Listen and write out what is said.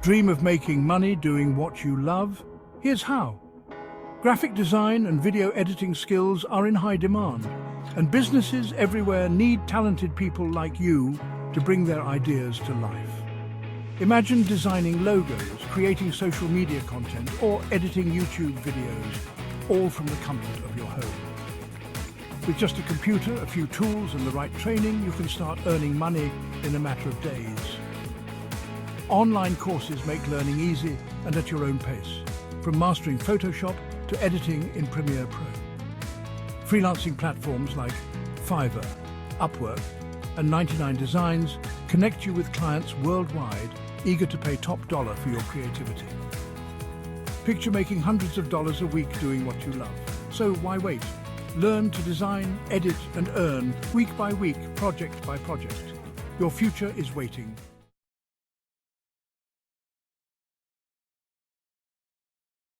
Dream of making money doing what you love? Here's how. Graphic design and video editing skills are in high demand, and businesses everywhere need talented people like you to bring their ideas to life. Imagine designing logos, creating social media content, or editing YouTube videos, all from the comfort of your home. With just a computer, a few tools, and the right training, you can start earning money in a matter of days. Online courses make learning easy and at your own pace, from mastering Photoshop to editing in Premiere Pro. Freelancing platforms like Fiverr, Upwork, and 99 Designs connect you with clients worldwide eager to pay top dollar for your creativity. Picture making hundreds of dollars a week doing what you love. So why wait? Learn to design, edit, and earn week by week, project by project. Your future is waiting.